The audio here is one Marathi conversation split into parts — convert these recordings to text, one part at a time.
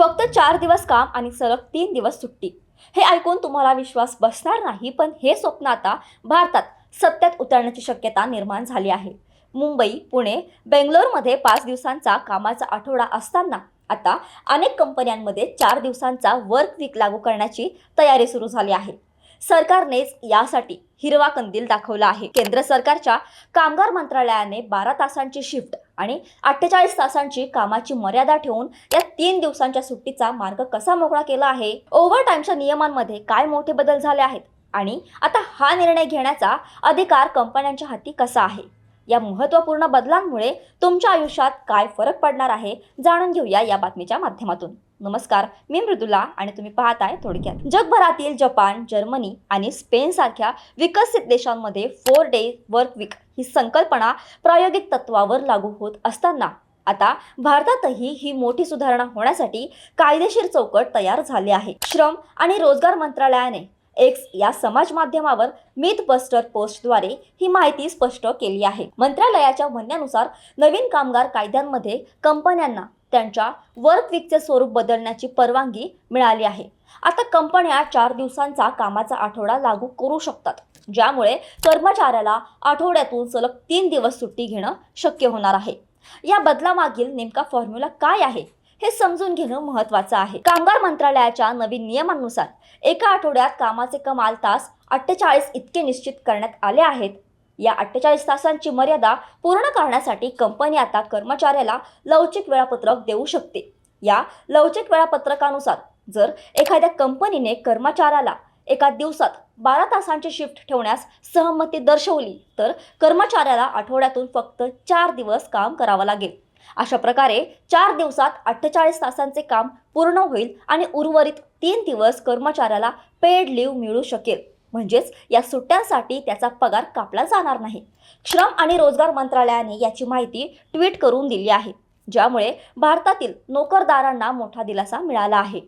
फक्त 4 दिवस काम आणि सलग 3 दिवस सुट्टी. हे ऐकून तुम्हाला विश्वास बसणार नाही, पण हे स्वप्न आता भारतात सत्यात उतरण्याची शक्यता निर्माण झाली आहे. मुंबई, पुणे, बेंगलोरमध्ये 5 दिवसांचा कामाचा आठवडा असताना आता अनेक कंपन्यांमध्ये 4 दिवसांचा वर्क वीक लागू करण्याची तयारी सुरू झाली आहे. सरकारनेच यासाठी हिरवा कंदील दाखवला आहे. केंद्र सरकारच्या कामगार मंत्रालयाने 12 तासांची शिफ्ट आणि 48 तासांची कामाची मर्यादा ठेवून या 3 दिवसांच्या सुट्टीचा मार्ग कसा मोकळा केला आहे. ओव्हरटाईमच्या नियमांमध्ये काय मोठे बदल झाले आहेत आणि आता हा निर्णय घेण्याचा अधिकार कंपन्यांच्या हाती कसा आहे. या महत्त्वपूर्ण बदलांमुळे तुमच्या आयुष्यात काय फरक पडणार आहे, जाणून घेऊया या बातमीच्या माध्यमातून. नमस्कार, मी मृदुला आणि तुम्ही पाहताय थोडक्यात. जगभरातील जपान, जर्मनी आणि स्पेन सारख्या विकसित देशांमध्ये 4 डे वर्क वीक ही संकल्पना प्रायोगिक तत्वावर लागू होत असताना आता भारतातही ही मोठी सुधारणा होण्यासाठी कायदेशीर चौकट तयार झाली आहे. श्रम आणि रोजगार मंत्रालयाने एक्स या समाज माध्यमावर मिथ बस्टर पोस्टद्वारे ही माहिती स्पष्ट केली आहे. मंत्रालयाच्या म्हणण्यानुसार नवीन कामगार कायद्यांमध्ये कंपन्यांना त्यांच्या वर्क वीकचे स्वरूप बदलण्याची परवानगी मिळाली आहे. आता कंपन्या 4 दिवसांचा कामाचा आठवडा लागू करू शकतात, ज्यामुळे कर्मचाऱ्याला आठवड्यातून सलग 3 दिवस सुट्टी घेणं शक्य होणार आहे. या बदलामागील नेमका फॉर्म्युला काय आहे हे समजून घेणं महत्त्वाचं आहे. कामगार मंत्रालयाच्या नवीन नियमांनुसार एका आठवड्यात कामाचे कमाल तास 48 इतके निश्चित करण्यात आले आहेत. या 48 तासांची मर्यादा पूर्ण करण्यासाठी कंपनी आता कर्मचाऱ्याला लवचिक वेळापत्रक देऊ शकते. या लवचिक वेळापत्रकानुसार जर एखाद्या कंपनीने कर्मचाऱ्याला एका दिवसात 12 तासांची शिफ्ट ठेवण्यास सहमती दर्शवली तर कर्मचाऱ्याला आठवड्यातून फक्त 4 दिवस काम करावं लागेल. अशा प्रकारे 4 दिवसात 48 तासांचे काम पूर्ण होईल आणि उर्वरित 3 दिवस कर्मचाऱ्याला पेड लीव्ह मिळू शकेल. म्हणजेच या सुट्ट्यांसाठी त्याचा पगार कापला जाणार नाही. श्रम आणि रोजगार मंत्रालयाने याची माहिती ट्विट करून दिली आहे, ज्यामुळे भारतातील नोकरदारांना मोठा दिलासा मिळाला आहे.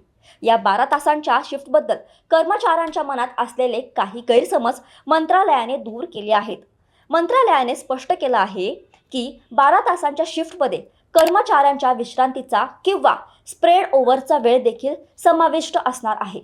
या 12 तासांच्या शिफ्टबद्दल कर्मचाऱ्यांच्या मनात असलेले काही गैरसमज मंत्रालयाने दूर केले आहेत. मंत्रालयाने स्पष्ट केलं आहे की 12 तासांच्या शिफ्टमध्ये कर्मचाऱ्यांच्या विश्रांतीचा किंवा स्प्रेड ओव्हरचा वेळ देखील समाविष्ट असणार आहे.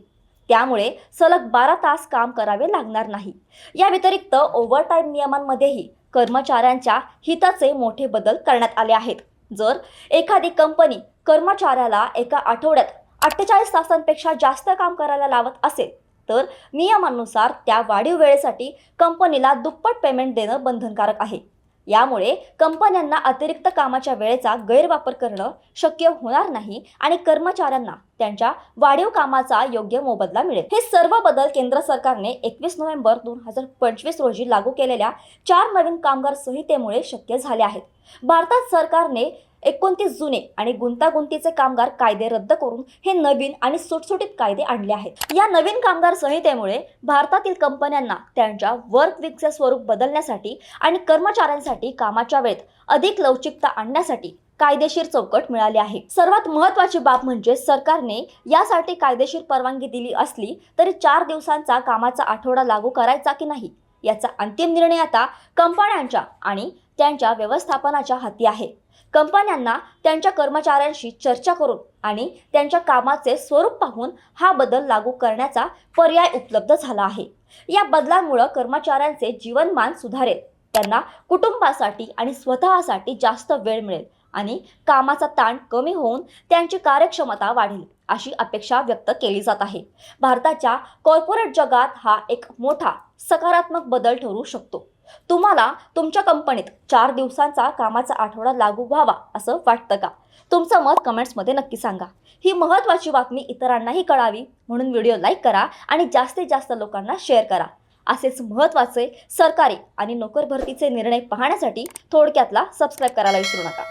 त्यामुळे सलग 12 तास काम करावे लागणार नाही. या व्यतिरिक्त ओव्हरटाईम नियमांमध्येही कर्मचाऱ्यांच्या हिताचे मोठे बदल करण्यात आले आहेत. जर एखादी कंपनी कर्मचाऱ्याला एका आठवड्यात 48 तासांपेक्षा जास्त काम करायला लावत असेल तर नियमांनुसार त्या वाढीव वेळेसाठी कंपनीला दुप्पट पेमेंट देणं बंधनकारक आहे. यामुळे कंपन्यांना अतिरिक्त कामाच्या वेळेचा गैरवापर करणं शक्य होणार नाही आणि कर्मचाऱ्यांना त्यांच्या वाढीव कामाचा योग्य मोबदला मिळेल. हे सर्व बदल केंद्र सरकारने 21 नोव्हेंबर 2025 रोजी लागू केलेल्या 4 नवीन कामगार संहितेमुळे शक्य झाले आहेत. भारतात सरकारने 29 जुने आणि गुंतागुंतीचे कामगार कायदे रद्द करून हे नवीन आणि सुटसुटीत कायदे आणले आहेत. या नवीन कामगार संहितेमुळे भारतातील कंपन्यांना त्यांच्या वर्क वीकचे स्वरूप बदलण्यासाठी आणि कर्मचाऱ्यांसाठी कामाच्या वेळेत अधिक लवचिकता आणण्यासाठी कायदेशीर चौकट मिळाली आहे. सर्वात महत्त्वाची बाब म्हणजे सरकारने यासाठी कायदेशीर परवानगी दिली असली तरी 4 दिवसांचा कामाचा आठवडा लागू करायचा की नाही याचा अंतिम निर्णय आता कंपन्यांच्या आणि त्यांच्या व्यवस्थापनाच्या हाती आहे. कंपन्यांना त्यांच्या कर्मचाऱ्यांशी चर्चा करून आणि त्यांच्या कामाचे स्वरूप पाहून हा बदल लागू करण्याचा पर्याय उपलब्ध झाला आहे. या बदलांमुळे कर्मचाऱ्यांचे जीवनमान सुधारेल, त्यांना कुटुंबासाठी आणि स्वतःसाठी जास्त वेळ मिळेल आणि कामाचा ताण कमी होऊन त्यांची कार्यक्षमता वाढेल अशी अपेक्षा व्यक्त केली जात आहे. भारताच्या कॉर्पोरेट जगात हा एक मोठा सकारात्मक बदल ठरू शकतो. तुम्हाला तुमच्या कंपनीत 4 दिवसांचा कामाचा आठवडा लागू व्हावा असं वाटतं का? तुमचं मत कमेंट्समध्ये नक्की सांगा. ही महत्त्वाची बातमी इतरांनाही कळावी म्हणून व्हिडिओ लाईक करा आणि जास्तीत जास्त लोकांना शेअर करा. असेच महत्त्वाचे सरकारी आणि नोकर भरतीचे निर्णय पाहण्यासाठी थोडक्यातला सबस्क्राईब करायला विसरू नका.